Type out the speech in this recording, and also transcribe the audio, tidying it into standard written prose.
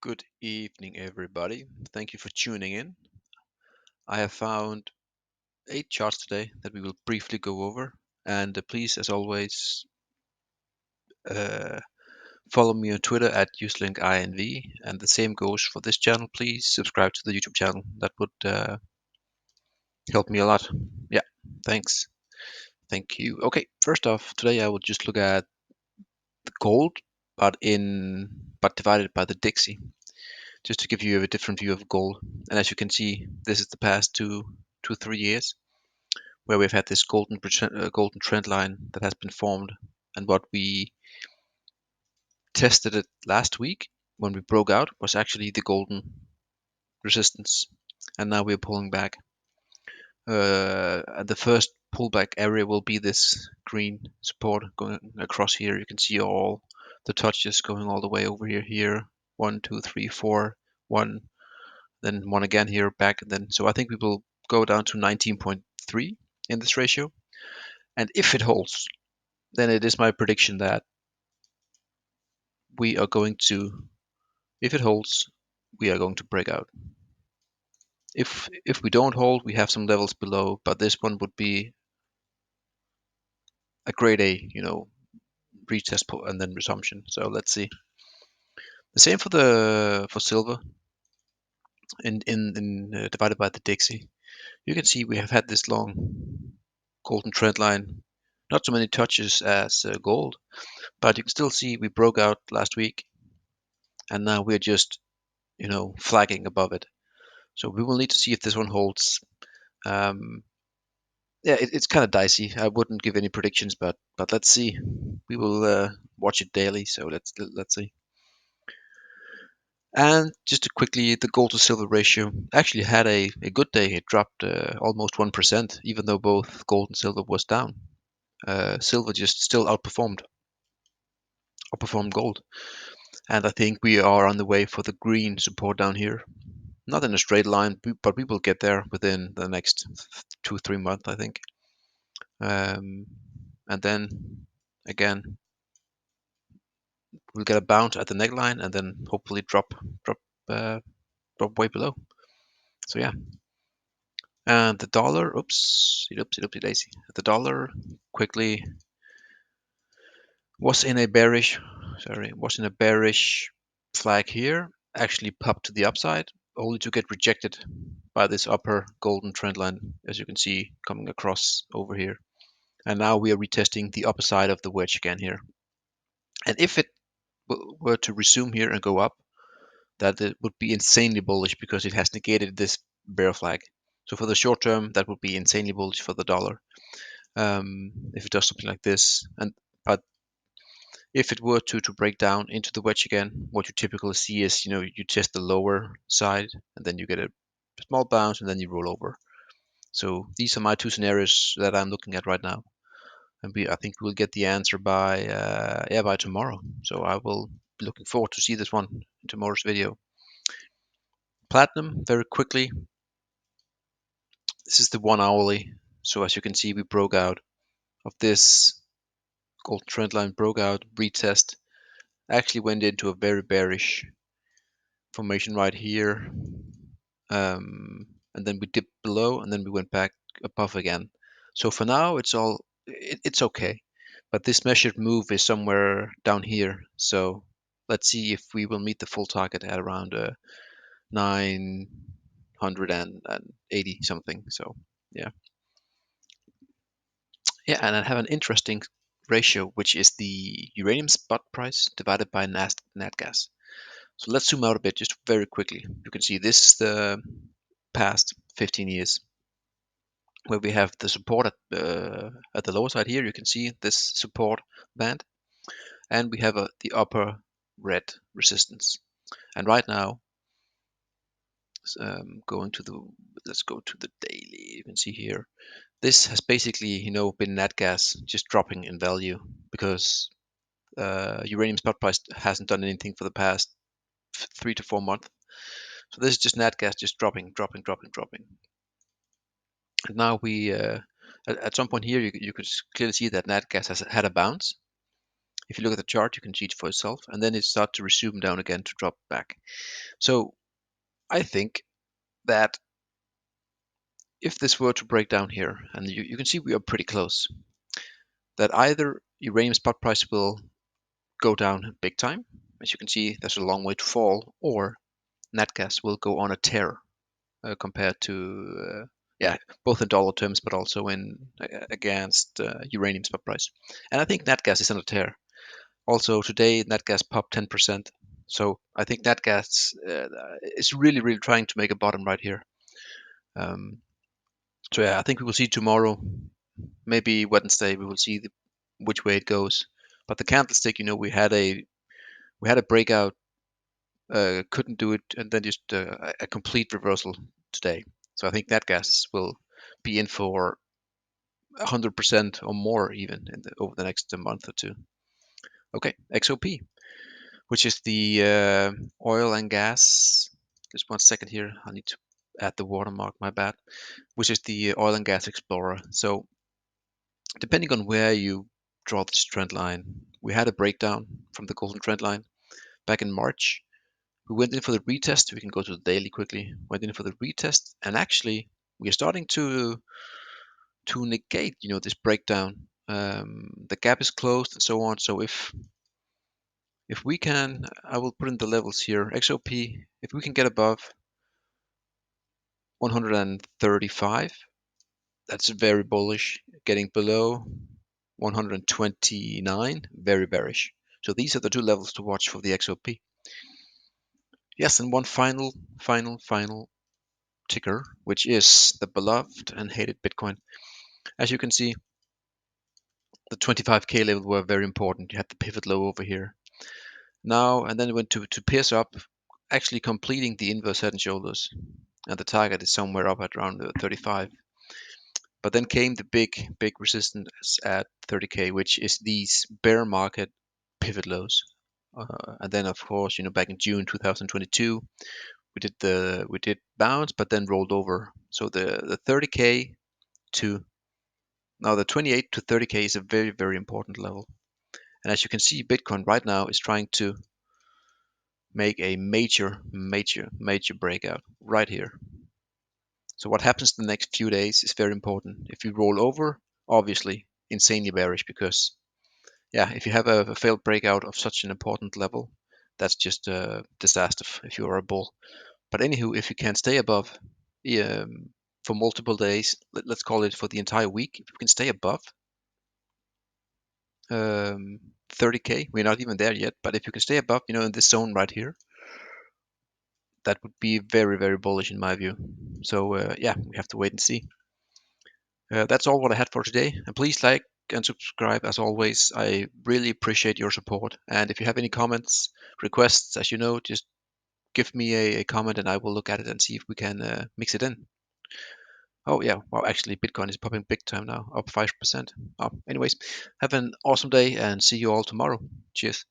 Good evening, everybody. Thank you for tuning in. I have found 8 charts today that we will briefly go over. And please, as always, uh, follow me on Twitter at UseLinkINV. And the same goes for this channel. Please subscribe to the YouTube channel. That would help me a lot. Yeah, thanks. Thank you. Okay, first off, today I will just look at the gold, but divided by the Dixie, just to give you a different view of gold. And as you can see, this is the past 3 years where we've had this golden trend line that has been formed. And what we tested it last week when we broke out was actually the golden resistance. And now we're pulling back. The first pullback area will be this green support going across here. You can see all the touches going all the way over here. 1, 2, 3, 4, 1, then 1 again here, back, and then so I think we will go down to 19.3 in this ratio. And if it holds, then it is my prediction that we are going to, if it holds, we are going to break out. If we don't hold, we have some levels below, but this one would be a grade A, retest and then resumption. So let's see. The same for silver in divided by the Dixie. You can see we have had this long golden trend line, not so many touches as gold, but you can still see we broke out last week, and now we're just flagging above it. So we will need to see if this one holds. Um, yeah, it's kind of dicey. I wouldn't give any predictions, but let's see. We will watch it daily, so let's see. And just to quickly, the gold to silver ratio actually had a good day. It dropped almost 1%, even though both gold and silver was down. Silver just still outperformed gold. And I think we are on the way for the green support down here. Not in a straight line, but we will get there within the next 2-3 months, I think. And then again, we'll get a bounce at the neckline and then hopefully uh, drop way below. So yeah. And the dollar, oopsie daisy. The dollar quickly was in a bearish flag here, actually popped to the upside, only to get rejected by this upper golden trend line, as you can see coming across over here. And now we are retesting the upper side of the wedge again here. And if it were to resume here and go up, that it would be insanely bullish because it has negated this bear flag. So for the short term, that would be insanely bullish for the dollar if it does something like this. But if it were to break down into the wedge again, what you typically see is you test the lower side and then you get a small bounce and then you roll over. So these are my two scenarios that I'm looking at right now, and I think we'll get the answer by tomorrow. So I will be looking forward to see this one in tomorrow's video. Platinum, very quickly. This is the 1 hourly. So as you can see, we broke out of this golden trend line, broke out, retest, actually went into a very bearish formation right here. And then we dipped below and then we went back above again. So for now, it's okay. But this measured move is somewhere down here. So let's see if we will meet the full target at around 980 something. So yeah. Yeah, and I have an interesting ratio, which is the uranium spot price divided by nat gas. So let's zoom out a bit just very quickly. You can see this is the past 15 years where we have the support at the lower side here. You can see this support band, and we have the upper red resistance. And right now, let's go to the daily. You can see here, this has basically been nat gas just dropping in value because uranium spot price hasn't done anything for the past 3 to 4 months. So this is just nat gas just dropping. And now at some point here, you could clearly see that nat gas has had a bounce, If you look at the chart, you can see it for yourself, and then it starts to resume down again to drop back. So I think that if this were to break down here, and you can see we are pretty close, that either uranium spot price will go down big time, as you can see, there's a long way to fall, or nat gas will go on a tear compared to yeah, both in dollar terms, but also in against uranium spot price. And I think nat gas is on a tear. Also today, nat gas popped 10%. So I think nat gas is really, really trying to make a bottom right here. Um, so yeah, I think we will see tomorrow, maybe Wednesday, we will see which way it goes. But the candlestick, we had a breakout, couldn't do it, and then just a complete reversal today. So I think that gas will be in for 100% or more even over the next month or two. Okay, XOP, which is the oil and gas. Just 1 second here. I need to add the watermark. My bad. Which is the oil and gas explorer. So depending on where you draw this trend line, we had a breakdown from the golden trend line back in March. We went in for the retest. We can go to the daily quickly. Went in for the retest, and actually we are starting to negate, this breakdown. The gap is closed and so on. So if we can, I will put in the levels here. XOP, if we can get above 135, that's very bullish. Getting below 129, very bearish. So these are the two levels to watch for the XOP. Yes, and one final ticker, which is the beloved and hated Bitcoin. As you can see, the 25K level were very important. You had the pivot low over here. Now, and then it went to pierce up, actually completing the inverse head and shoulders. And the target is somewhere up at around 35. But then came the big resistance at 30K, which is these bear market pivot lows. And then, of course, back in June 2022, we did bounce, but then rolled over. So the 30K to now the 28 to 30K is a very, very important level. And as you can see, Bitcoin right now is trying to make a major breakout right here. So what happens the next few days is very important. If you roll over, obviously insanely bearish, because yeah, if you have a failed breakout of such an important level, that's just a disaster if you are a bull. But anywho, if you can stay above for multiple days, let's call it for the entire week, if you can stay above 30K, we're not even there yet, but if you can stay above, in this zone right here, that would be very, very bullish in my view. So yeah, we have to wait and see. That's all what I had for today. And please like and subscribe as always. I really appreciate your support. And if you have any comments, requests, as you know, just give me a comment and I will look at it and see if we can mix it in. Oh yeah, well actually Bitcoin is popping big time now, up 5%. Anyways, have an awesome day and see you all tomorrow. Cheers.